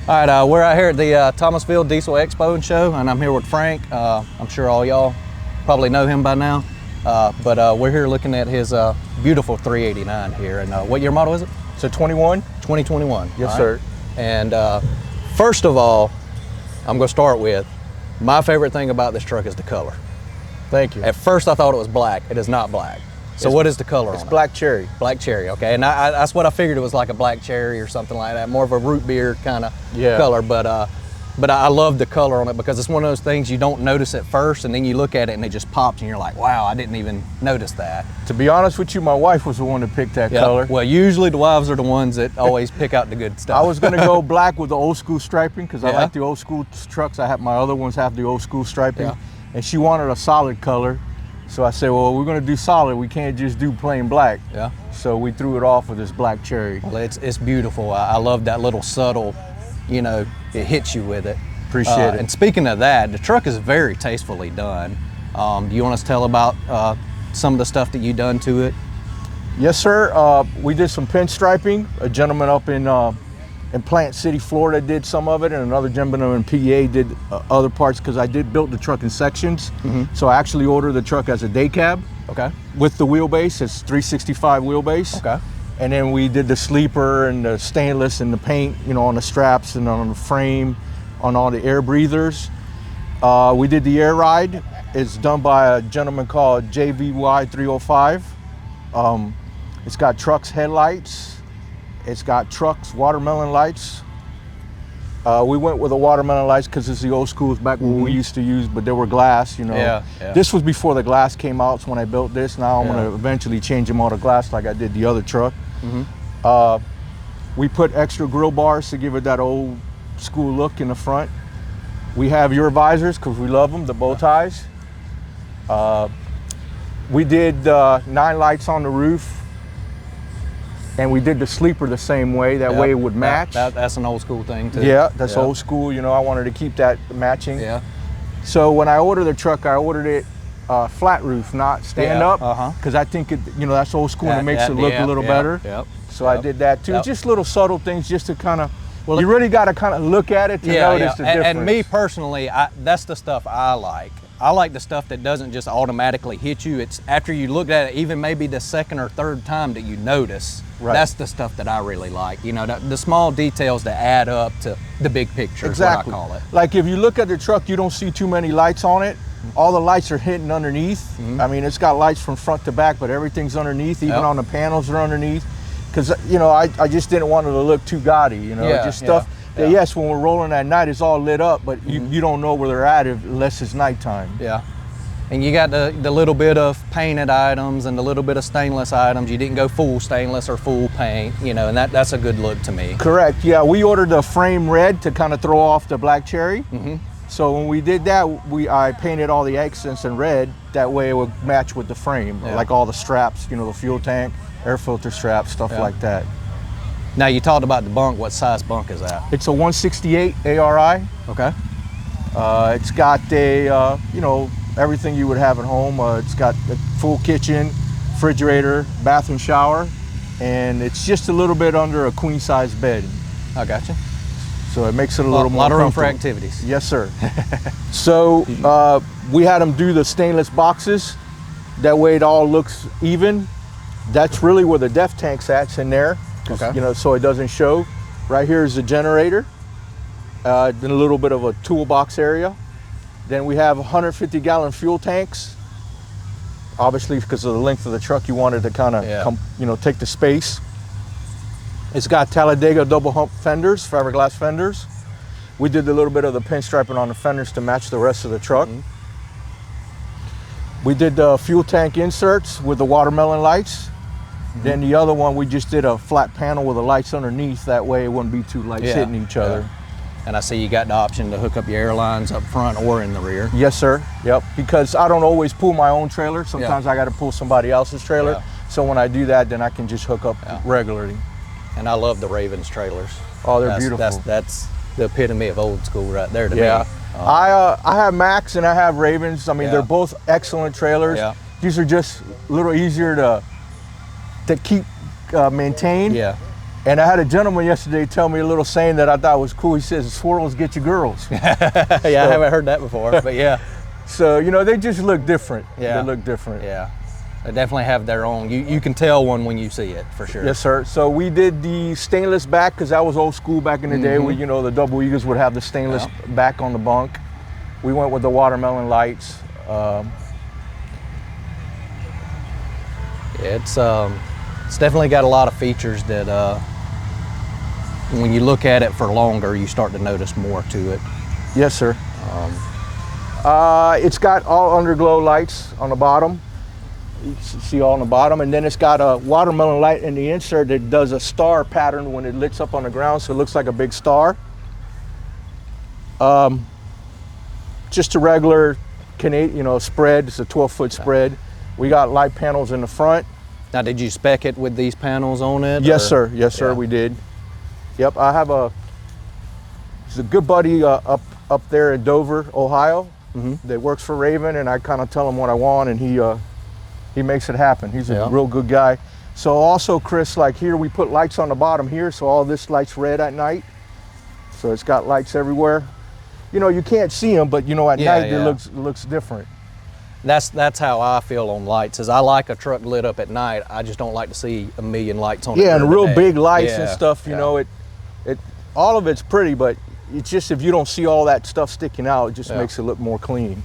All right, we're out here at the Thomasville Diesel Expo and Show, and I'm here with Frank. I'm sure all y'all probably know him by now, but we're here looking at his beautiful 389 here. And what year model is it? It's a 21. 2021. Yes, sir. And first of all, I'm going to start with my favorite thing about this truck is the color. Thank you. At first, I thought it was black. It is not black. So what is the color on it? It's black cherry. Black cherry, okay. And that's what I figured it was, like a black cherry or something like that, more of a root beer kind of color. But I love the color on it because it's one of those things you don't notice at first, and then you look at it and it just pops and you're like, wow, I didn't even notice that. To be honest with you, my wife was the one that picked that color. Well, usually the wives are the ones that always pick out the good stuff. I was gonna go black with the old school striping because I like the old school trucks. I have my other ones have the old school striping, and she wanted a solid color. So I said, well, we're gonna do solid. We can't just do plain black. Yeah. So we threw it off with this black cherry. Well, it's beautiful. I love that little subtle, you know, it hits you with it. Appreciate it. And speaking of that, the truck is very tastefully done. Do you want us to tell about some of the stuff that you done to it? Yes, sir. We did some pinstriping. A gentleman up in Plant City, Florida did some of it, and another gentleman in PA did other parts because I built the truck in sections. So I actually ordered the truck as a day cab. Okay. With the wheelbase, it's 365 wheelbase. Okay. And then we did the sleeper and the stainless and the paint, you know, on the straps and on the frame, on all the air breathers. We did the air ride. It's done by a gentleman called JVY 305. It's got trucks headlights. It's got trucks watermelon lights. We went with the watermelon lights because it's the old schools back when we used to use, but they were glass, you know. Yeah. This was before the glass came out, so when I built this. Now I'm gonna eventually change them all to glass like I did the other truck. We put extra grill bars to give it that old school look in the front. We have your visors because we love them, the bow ties. We did 9 lights on the roof. And we did the sleeper the same way, that way it would match. That's an old school thing too. Yeah, that's old school, you know, I wanted to keep that matching. Yeah. So when I ordered the truck, I ordered it flat roof, not stand up, because I think, you know, that's old school and it makes it look a little better. So I did that too. Just little subtle things just to kind of, you really got to kind of look at it to notice the difference. And me personally, that's the stuff I like. I like the stuff that doesn't just automatically hit you. It's after you look at it, even maybe the second or third time that you notice. That's the stuff that I really like. You know, the small details that add up to the big picture is what I call it. Like if you look at the truck, you don't see too many lights on it. All the lights are hidden underneath. I mean, it's got lights from front to back, but everything's underneath. Even on the panels are underneath. Because, you know, I just didn't want it to look too gaudy, you know, just stuff. Yes, when we're rolling at night, it's all lit up, but you don't know where they're at unless it's nighttime. Yeah. And you got the little bit of painted items and the little bit of stainless items. You didn't go full stainless or full paint, you know, and that's a good look to me. Correct. Yeah, we ordered the frame red to kind of throw off the black cherry. So when we did that, I painted all the accents in red. That way it would match with the frame, like all the straps, you know, the fuel tank, air filter straps, stuff like that. Now you talked about the bunk. What size bunk is that? It's a 168 ARI. Okay. It's got a, you know, everything you would have at home. It's got a full kitchen, refrigerator, bathroom, shower, and it's just a little bit under a queen size bed. I gotcha. So it makes it a little more lot of room for comfortable. activities. Yes, sir. So we had them do the stainless boxes. That way it all looks even. That's really where the def tank's at's in there. You know, so it doesn't show. Right here is the generator. Then a little bit of a toolbox area. Then we have 150-gallon fuel tanks. Obviously, because of the length of the truck, you wanted to kind of, you know, take the space. It's got Talladega double hump fenders, fiberglass fenders. We did a little bit of the pinstriping on the fenders to match the rest of the truck. We did the fuel tank inserts with the watermelon lights. Then the other one, we just did a flat panel with the lights underneath. That way it wouldn't be two lights hitting each other. And I see you got the option to hook up your airlines up front or in the rear. Yes, sir. Yep. Because I don't always pull my own trailer. Sometimes I got to pull somebody else's trailer. So when I do that, then I can just hook up regularly. And I love the Ravens trailers. Oh, they're beautiful. That's the epitome of old school right there to me. I have Max and I have Ravens. I mean, they're both excellent trailers. These are just a little easier to keep maintained. And I had a gentleman yesterday tell me a little saying that I thought was cool. He says, "Swirls get you girls." Yeah, so, I haven't heard that before, but yeah. So, you know, they just look different. Yeah. They look different. Yeah. They definitely have their own. You can tell one when you see it, for sure. Yes, sir. So we did the stainless back because that was old school back in the day where, you know, the double eagles would have the stainless back on the bunk. We went with the watermelon lights. It's definitely got a lot of features that when you look at it for longer, you start to notice more to it. Yes, sir. It's got all underglow lights on the bottom. You see all on the bottom, and then it's got a watermelon light in the insert that does a star pattern when it lights up on the ground, so it looks like a big star. Just a regular Canadian, you know, spread. It's a 12-foot spread. We got light panels in the front. Now, did you spec it with these panels on it? Yes, or? sir. Yes, sir. We did. Yep. I have a good buddy up there in Dover, Ohio, that works for Raven, and I kind of tell him what I want, and he makes it happen. He's a real good guy. So also, Chris, like here, we put lights on the bottom here, so all this light's red at night. So it's got lights everywhere. You know, you can't see them, but you know, at night it looks different. That's how I feel on lights. Is I like a truck lit up at night. I just don't like to see a million lights on it. Yeah, and real big lights and stuff. You know, it all of it's pretty, but it's just if you don't see all that stuff sticking out, it just makes it look more clean.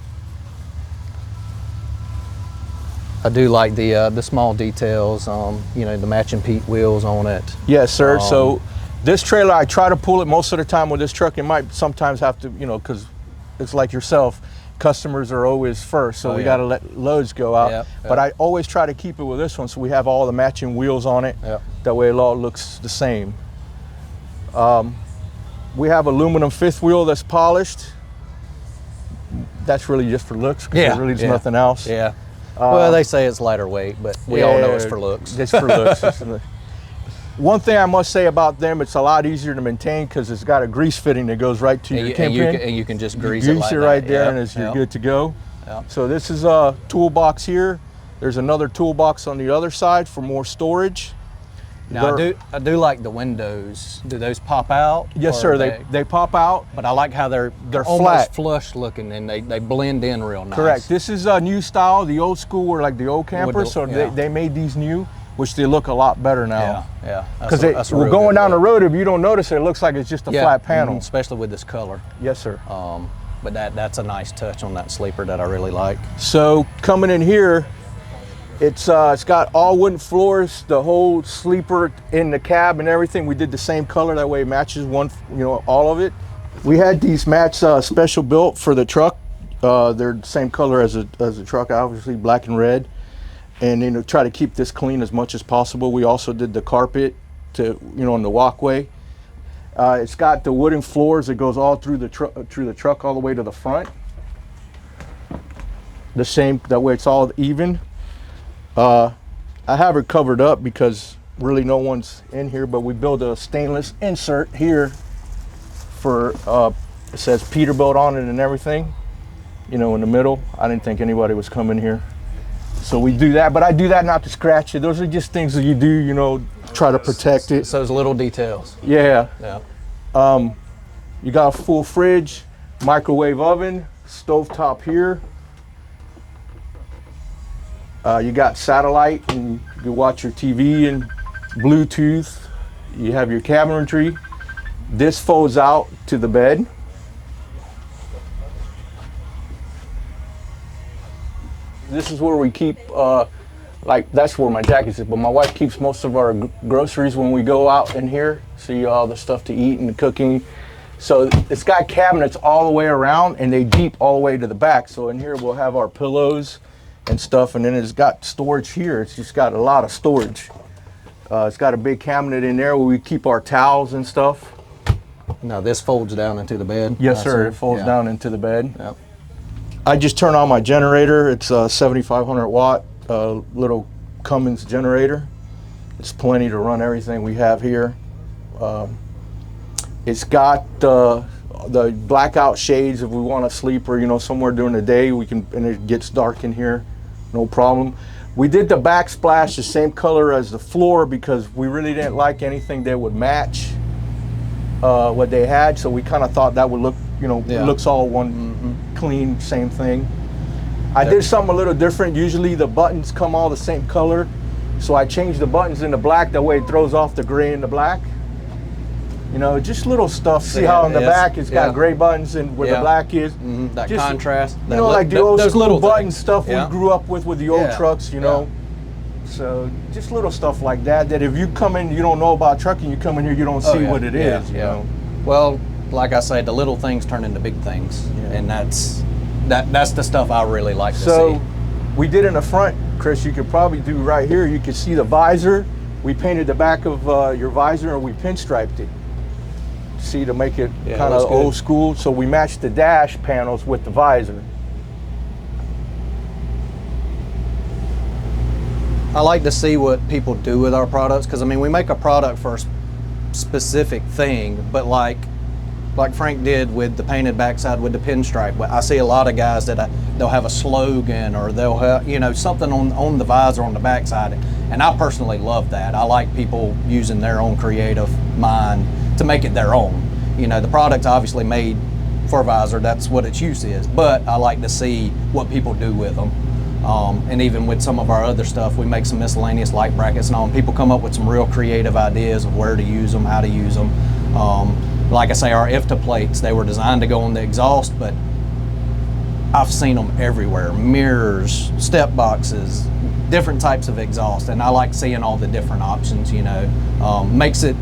I do like the small details, you know, the matching Pete wheels on it. Yes, sir. So this trailer, I try to pull it most of the time with this truck. It might sometimes have to, you know, because it's like yourself, customers are always first, so we got to let loads go out. But I always try to keep it with this one, so we have all the matching wheels on it. That way it all looks the same. We have aluminum fifth wheel that's polished. That's really just for looks, because there really is nothing else. Yeah. Well, they say it's lighter weight, but we all know it's for looks. It's for looks. One thing I must say about them, it's a lot easier to maintain because it's got a grease fitting that goes right to your kingpin. And you can just grease it like right there, and you're good to go. So this is a toolbox here. There's another toolbox on the other side for more storage. Now I do like the windows. Do those pop out? Yes, sir. They pop out. But I like how they're almost flush looking, and they blend in real nice. Correct. This is a new style. The old school were like the old campers, so they made these new, which they look a lot better now. Yeah. Because we're going down the road. If you don't notice it, it looks like it's just a flat panel. Especially with this color. Yes, sir. But that's a nice touch on that sleeper that I really like. So coming in here, it's got all wooden floors, the whole sleeper in the cab and everything. We did the same color, that way it matches all of it. We had these mats special built for the truck. They're the same color as the truck, obviously black and red. And then try to keep this clean as much as possible. We also did the carpet on the walkway. It's got the wooden floors that goes all through the truck all the way to the front. The same, that way it's all even. I have it covered up because really no one's in here, but we built a stainless insert here for, it says Peterbilt on it and everything, in the middle. I didn't think anybody was coming here. So we do that, but I do that not to scratch it. Those are just things that you do, try to protect it. It's those little details. Yeah. You got a full fridge, microwave oven, stovetop here. You got satellite, and you can watch your TV and Bluetooth. You have your cabinetry. This folds out to the bed. This is where we keep, that's where my jacket is, but my wife keeps most of our groceries when we go out in here. See all the stuff to eat and the cooking. So it's got cabinets all the way around, and they deep all the way to the back. So in here we'll have our pillows and stuff, and then it's got storage here. It's just got a lot of storage. It's got a big cabinet in there where we keep our towels and stuff. Now this folds down into the bed? Yes, sir. It folds down into the bed. Yep. I just turn on my generator. It's a 7,500 watt little Cummins generator. It's plenty to run everything we have here. It's got the blackout shades if we want to sleep or somewhere during the day. We can, and it gets dark in here, no problem. We did the backsplash the same color as the floor because we really didn't like anything that would match what they had. So we kind of thought that would look, you know, looks all one clean, same thing. I did something a little different. Usually the buttons come all the same color. So I changed the buttons into black. That way it throws off the gray and the black. You know, just little stuff. See how in the back it's got gray buttons and where the black is. That just, contrast. You know, like the old school button stuff we grew up with the old trucks, you know. So just little stuff like that, that if you come in, you don't know about trucking, you come in here, you don't see what it is, you know. Well, like I say, the little things turn into big things. And that's the stuff I really like to see. So we did in the front, Chris, you could probably do right here, you could see the visor. We painted the back of your visor and we pinstriped it. See, to make it kind of old school. So we matched the dash panels with the visor. I like to see what people do with our products, because I mean, we make a product for a specific thing, but like Frank did with the painted backside with the pinstripe. I see a lot of guys that they'll have a slogan, or they'll have, you know, something on the visor on the backside, and I personally love that. I like people using their own creative mind to make it their own. You know, the product's obviously made for a visor, that's what its use is, but I like to see what people do with them. And even with some of our other stuff, we make some miscellaneous light brackets and all, and people come up with some real creative ideas of where to use them, how to use them. Like I say, our IFTA plates, they were designed to go on the exhaust, but I've seen them everywhere. Mirrors, step boxes, different types of exhaust, and I like seeing all the different options, you know. Makes it,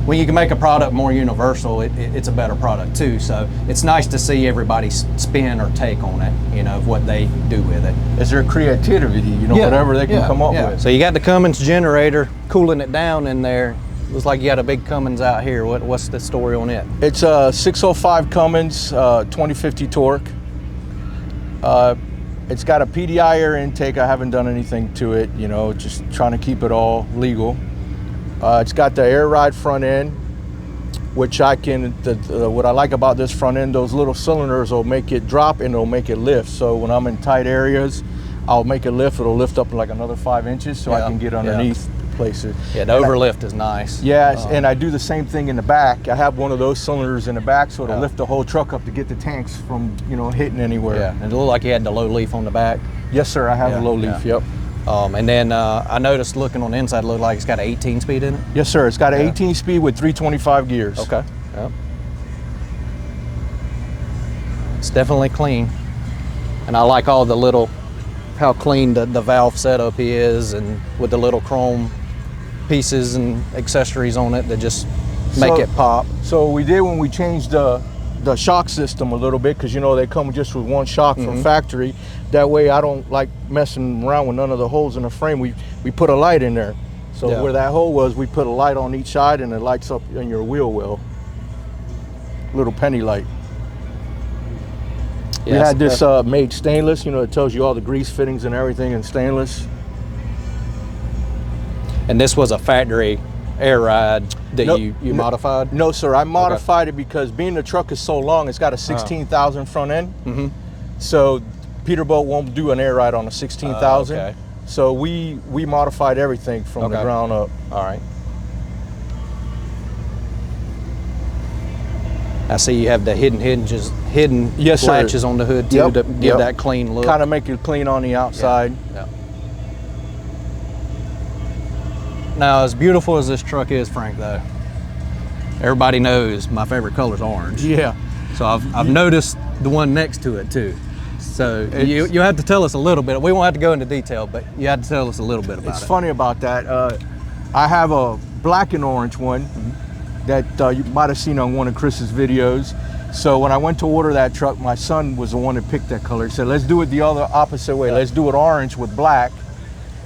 when you can make a product more universal, it's a better product too. So it's nice to see everybody's spin or take on it, you know, of what they do with it. Is there creativity, you know, whatever they can come up with. So you got the Cummins generator cooling it down in there. Looks like you got a big Cummins out here. What's the story on it? It's a 605 Cummins, 2050 torque. It's got a PDI air intake. I haven't done anything to it, you know, just trying to keep it all legal. It's got the air ride front end, which I can, what I like about this front end, those little cylinders will make it drop and it'll make it lift. So when I'm in tight areas, I'll make it lift. It'll lift up like another 5 inches so I can get underneath places. Yeah, the overlift is nice. Yeah, and I do the same thing in the back. I have one of those cylinders in the back, so it'll lift the whole truck up to get the tanks from, you know, hitting anywhere. Yeah, and it looked like you had the low leaf on the back. Yes, sir, I have a low leaf, yep. And then I noticed looking on the inside, it looked like it's got an 18 speed in it. Yes, sir. It's got an 18 speed with 325 gears. Okay. Yep. It's definitely clean. And I like all the little, how clean the valve setup is, and with the little chrome pieces and accessories on it that just make it pop. So we did when we changed the shock system a little bit, because, you know, they come just with one shock from factory. That way I don't like messing around with none of the holes in the frame. We put a light in there. So where that hole was, we put a light on each side, and it lights up in your wheel well. Little penny light. We had this made stainless, you know, it tells you all the grease fittings and everything in stainless. And this was a factory air ride that you modified? No, sir, I modified it because being the truck is so long, it's got a 16,000 front end. So Peterbilt won't do an air ride on a 16,000. So we modified everything from the ground up. All right. I see you have the hidden hinges, latches on the hood too, to give that clean look. Kind of make it clean on the outside. Now, as beautiful as this truck is, Frank, though, everybody knows my favorite color is orange. Yeah. So I've noticed the one next to it too. So you have to tell us a little bit. We won't have to go into detail, but you have to tell us a little bit about it. It's funny about that. I have a black and orange one that you might have seen on one of Chris's videos. So when I went to order that truck, my son was the one that picked that color. He said, let's do it the other opposite way. Let's do it orange with black.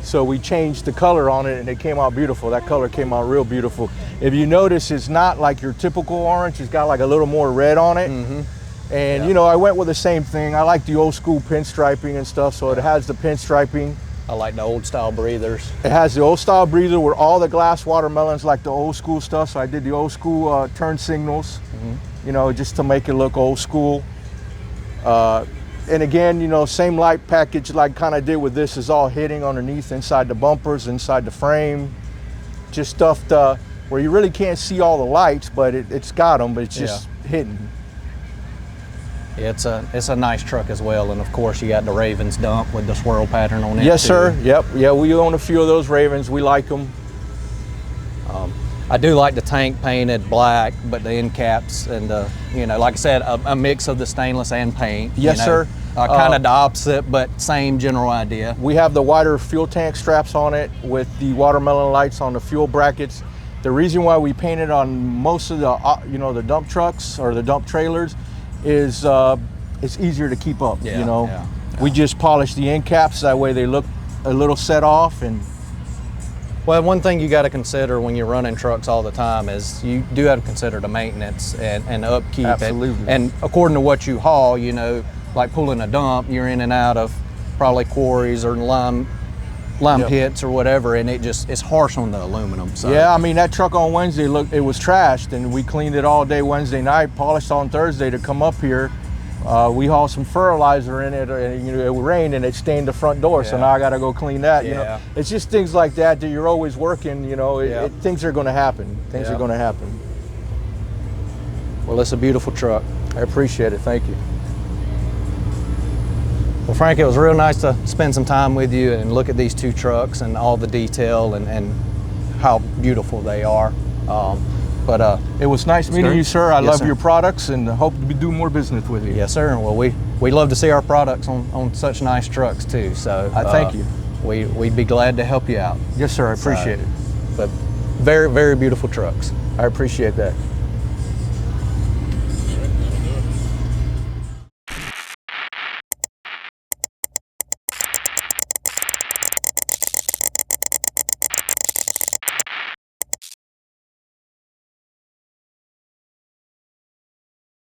So we changed the color on it, and it came out beautiful. That color came out real beautiful. If you notice, it's not like your typical orange. It's got like a little more red on it. And you know, I went with the same thing. I like the old school pinstriping and stuff, so it has the pinstriping. I like the old style breathers. It has the old style breather with all the glass watermelons, like the old school stuff. So I did the old school turn signals, you know, just to make it look old school. And again, you know, same light package like kind of did with this is all hitting underneath, inside the bumpers, inside the frame. Just stuff where you really can't see all the lights, but it's got them, but it's just hidden. Yeah, it's a nice truck as well, and of course you got the Ravens dump with the swirl pattern on it. Yes, too. sir. Yep. Yeah, we own a few of those Ravens. We like them. I do like the tank painted black, but the end caps and you know, like I said, a mix of the stainless and paint. Yes, you know, sir. Kind of the opposite, but same general idea. We have the wider fuel tank straps on it with the watermelon lights on the fuel brackets. The reason why we painted on most of the you know, the dump trucks or the dump trailers is it's easier to keep up. Yeah, you know, yeah. We just polish the end caps, that way they look a little set off. And well, one thing you got to consider when you're running trucks all the time is you do have to consider the maintenance and upkeep. Absolutely. And according to what you haul, you know, like pulling a dump, you're in and out of probably quarries or lime pits or whatever, and it's harsh on the aluminum. So yeah, I mean, that truck on Wednesday, it was trashed, and we cleaned it all day Wednesday night, polished on Thursday to come up here. We hauled some fertilizer in it, and you know, it rained and it stained the front door, so now I got to go clean that. You know, it's just things like that you're always working. You know, things are going to happen. Things are going to happen. Well, it's a beautiful truck. I appreciate it. Thank you. Well, Frank, it was real nice to spend some time with you and look at these two trucks and all the detail and how beautiful they are. It was nice meeting you, sir. I love sir. your products and hope to do more business with you. Yes, sir. Well, we love to see our products on such nice trucks too. So thank you. We'd be glad to help you out. Yes, sir. I appreciate it. But very, very beautiful trucks. I appreciate that.